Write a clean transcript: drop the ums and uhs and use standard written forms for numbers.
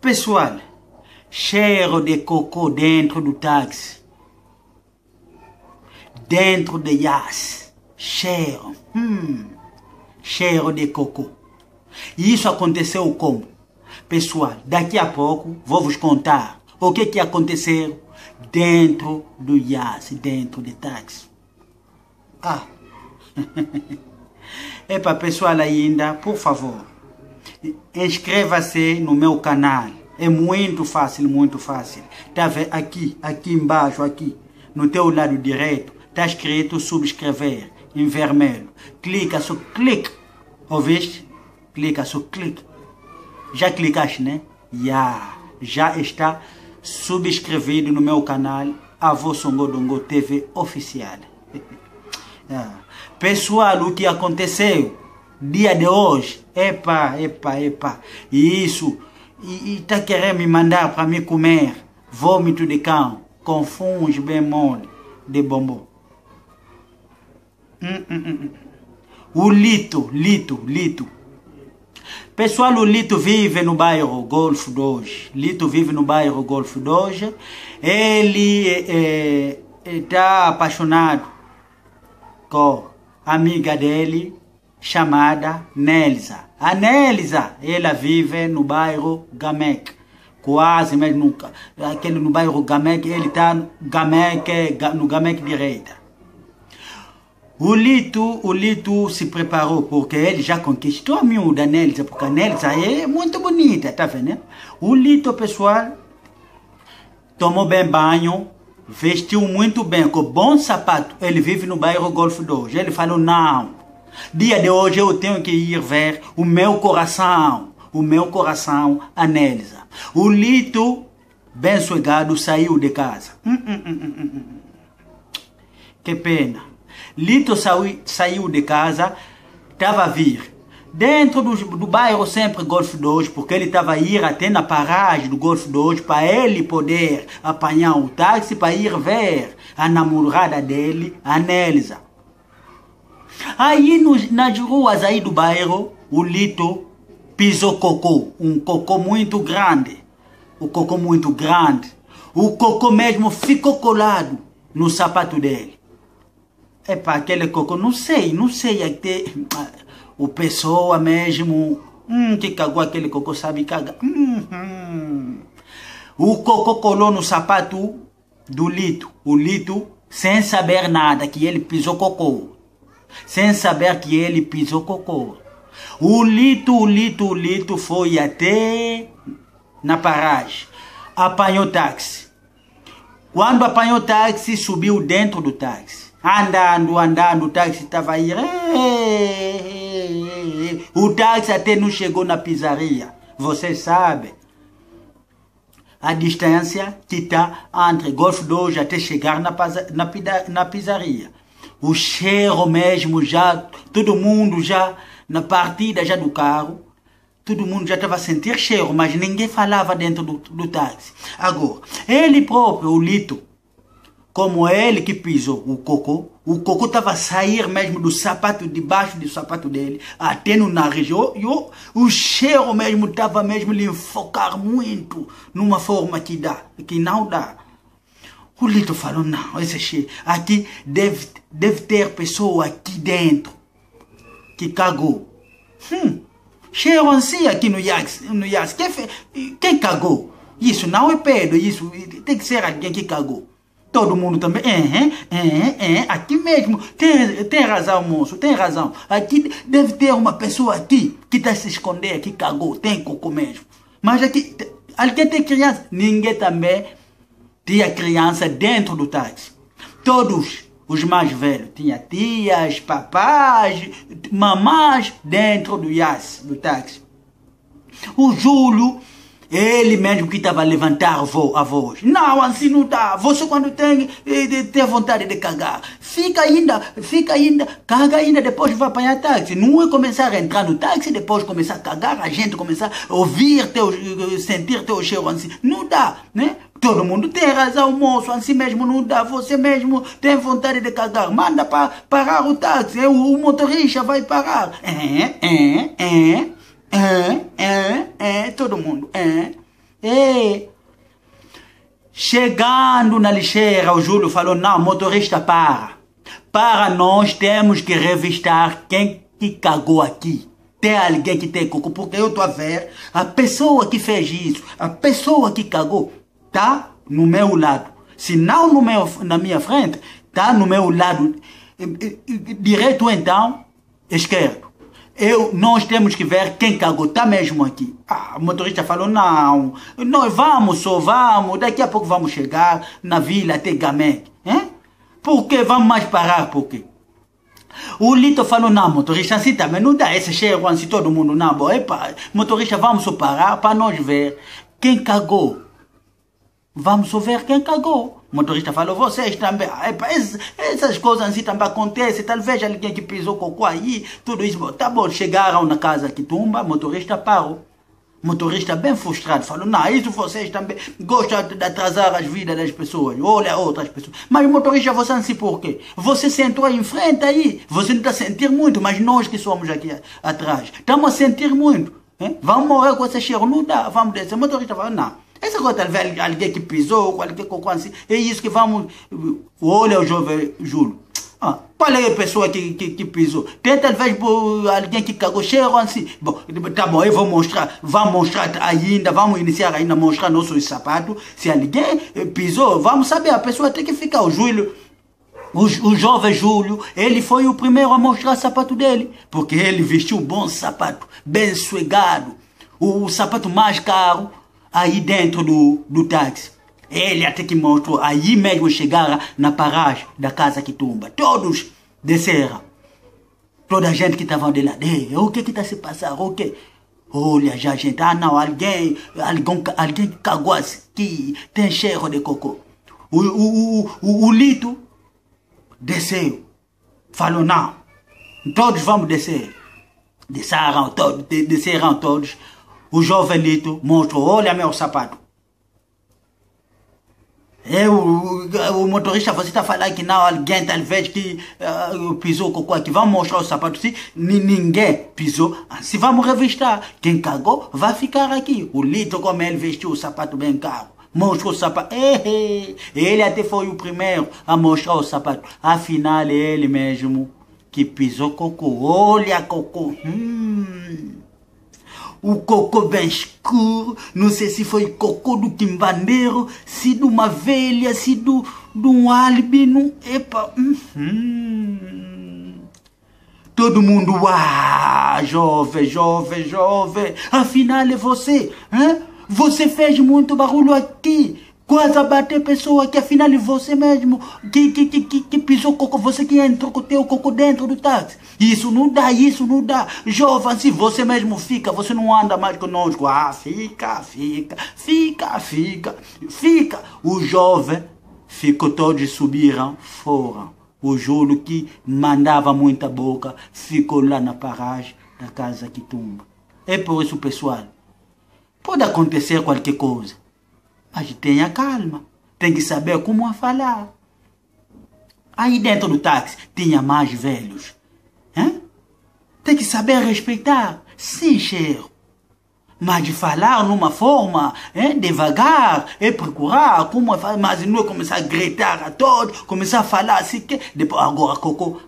Pessoal, cheiro de cocô dentro do táxi. Dentro de Yas. Cheiro. Cheiro de cocô. E isso aconteceu como? Pessoal, daqui a pouco vou vos contar o que aconteceu dentro do Yas, dentro do táxi. Epa, pessoal ainda, por favor, inscreva-se no meu canal. É muito fácil, muito fácil. Tá vendo? Aqui embaixo, aqui, no teu lado direito, tá escrito subscrever, em vermelho. Clica, só clica. Ouviste? Clica, só clica. Já clicaste, né? Já está subscrevido no meu canal, Avô Songodongo TV Oficial. Pessoal, o que aconteceu dia de hoje? Epa. Isso. E tá querendo me mandar para me comer vômito de cão com fungos bem mole de bombom. O Lito. Pessoal, o Lito vive no bairro Golfo 2. Lito vive no bairro Golfo 2. Ele está apaixonado com a amiga dele chamada Nelsa. A Nelsa, ela vive no bairro Gamek. Quase mesmo no bairro Gamek, ele está no Gamek direita. O Lito se preparou porque ele já conquistou a miúda Nelsa, porque a Nelsa é muito bonita, tá vendo? O Lito, pessoal, tomou bem banho, vestiu muito bem, com bom sapato. Ele vive no bairro Golfo 2. Ele falou, não, dia de hoje eu tenho que ir ver o meu coração, a Nelsa. O Lito, bem sossegado, saiu de casa. Que pena. Lito saiu de casa, estava a vir dentro do bairro sempre Golfo 2, porque ele estava a ir até na paragem do Golfo 2 para ele poder apanhar o táxi para ir ver a namorada dele, a Nelsa. Aí nas ruas aí do bairro, o Lito pisou cocô, um cocô muito grande. O cocô muito grande. O cocô mesmo ficou colado no sapato dele. Epa, aquele cocô, não sei até o pessoa mesmo que cagou aquele cocô sabe cagar. O cocô colou no sapato do Lito. O Lito, sem saber nada, que ele pisou cocô. Sem saber que ele pisou cocô. O Lito foi até na paragem. Apanhou táxi. Quando apanhou táxi, subiu dentro do táxi. Andando, o táxi estava aí. O táxi até não chegou na pizzaria. Você sabe a distância que está entre Golfo 2 até chegar na pizzaria. O cheiro mesmo já, todo mundo já, na partida já do carro, todo mundo já estava a sentir cheiro, mas ninguém falava dentro do táxi. Agora, ele próprio, o Lito, como ele que pisou o cocô estava a sair mesmo do sapato, debaixo do sapato dele, até no nariz. O cheiro mesmo estava mesmo lhe enfocar muito, numa forma que não dá. O Lito falou, não, esse cheiro, aqui deve ter pessoa aqui dentro que cagou. Cheiro assim aqui no Yas. Quem cagou? Isso não é pedo, isso tem que ser alguém que cagou. Todo mundo também, aqui mesmo, tem razão, moço, tem razão. Aqui deve ter uma pessoa aqui que está se esconder, que cagou, tem cocô mesmo. Mas aqui tem criança, ninguém também tinha criança dentro do táxi. Todos os mais velhos, tinha tias, papás, mamás dentro do táxi. O Júlio, ele mesmo que estava a levantar a voz. Não, assim não dá. Você quando tem vontade de cagar, fica ainda, caga ainda, depois vai apanhar táxi. Não é começar a entrar no táxi, depois começar a cagar, a gente começar a ouvir, sentir teu cheiro assim. Não dá, né? Todo mundo tem razão, moço, assim mesmo não dá. Você mesmo tem vontade de cagar, manda para parar o táxi, o motorista vai parar. Todo mundo, É. Chegando na lixeira, o Júlio falou, não, motorista, para nós temos que revistar quem que cagou aqui. Tem alguém que tem cocô, porque eu estou a ver, a pessoa que fez isso, a pessoa que cagou, tá no meu lado. Se não na minha frente, tá no meu lado direito, então, esquerdo. Nós temos que ver quem cagou, tá mesmo aqui. O motorista falou, não, nós vamos, daqui a pouco vamos chegar na vila até Gamé. Por que vamos mais parar, por quê? O Lito falou, não, motorista, assim também não dá esse cheiro, assim todo mundo, não, motorista, vamos só parar para nós ver quem cagou. Vamos só ver quem cagou. O motorista falou, vocês também, essas coisas assim também acontecem, talvez alguém que pisou cocô aí, tudo isso, tá bom, chegaram na casa que tumba, motorista parou. Motorista bem frustrado, falou, não, isso vocês também gostam de atrasar as vidas das pessoas, olha outras pessoas. Mas motorista, você não sei por quê. Você sentou aí em frente aí, você não está a sentir muito, mas nós que somos aqui atrás, estamos a sentir muito. Vamos morrer com esse cheiro, não dá, vamos descer. O motorista falou, não. Essa coisa, talvez alguém que pisou, alguém cocô assim, é isso que vamos... Olha o jovem Júlio. Qual é a pessoa que pisou? Tem talvez alguém que cagou cheiro assim. Bom, tá bom, eu vou mostrar. Vamos mostrar ainda, vamos iniciar ainda a mostrar nossos sapatos. Se alguém pisou, vamos saber, a pessoa tem que ficar. O Júlio, o jovem Júlio, ele foi o primeiro a mostrar o sapato dele. Porque ele vestiu um bom sapato, bem suegado. O sapato mais caro aí dentro do táxi. Ele até que mostrou, aí mesmo chegaram na paragem da casa que tumba. Todos desceram. Toda a gente que estava de lá. O que está se passando? O que? Olha, já gente, não, alguém cagou aqui, tem cheiro de cocô. O Lito desceu. Falou, não, todos vamos descer. Desceram todos. O jovem Lito mostrou, olha meu sapato. O motorista, você está falando que não, alguém talvez que pisou cocô aqui. Vamos mostrar o sapato. Se ninguém pisou, se vamos revistar. Quem cagou vai ficar aqui. O Lito, como ele vestiu o sapato bem caro, mostrou o sapato. Ele até foi o primeiro a mostrar o sapato. Afinal, é ele mesmo que pisou cocô. Olha cocô. O cocô bem escuro, não sei se foi cocô do quimbandeiro, se de uma velha, se de um albino. Epa, Todo mundo, jovem, afinal é você, Você fez muito barulho aqui, quase a bater pessoa que afinal é você mesmo, que pisou cocô, você que entrou com o teu cocô dentro do táxi. Isso não dá. Jovem, se você mesmo fica, você não anda mais conosco. Fica. O jovem ficou, todos subiram, foram. O Júlio, que mandava muita boca, ficou lá na paragem da casa que tumba. É por isso, pessoal, pode acontecer qualquer coisa, mas tenha calma, tem que saber como falar. Aí dentro do táxi tinha mais velhos. Tem que saber respeitar, sim, cheiro. Mas de falar numa forma, devagar, procurar como fazer, mas não começar a gritar a todos, começar a falar assim que depois agora cocô.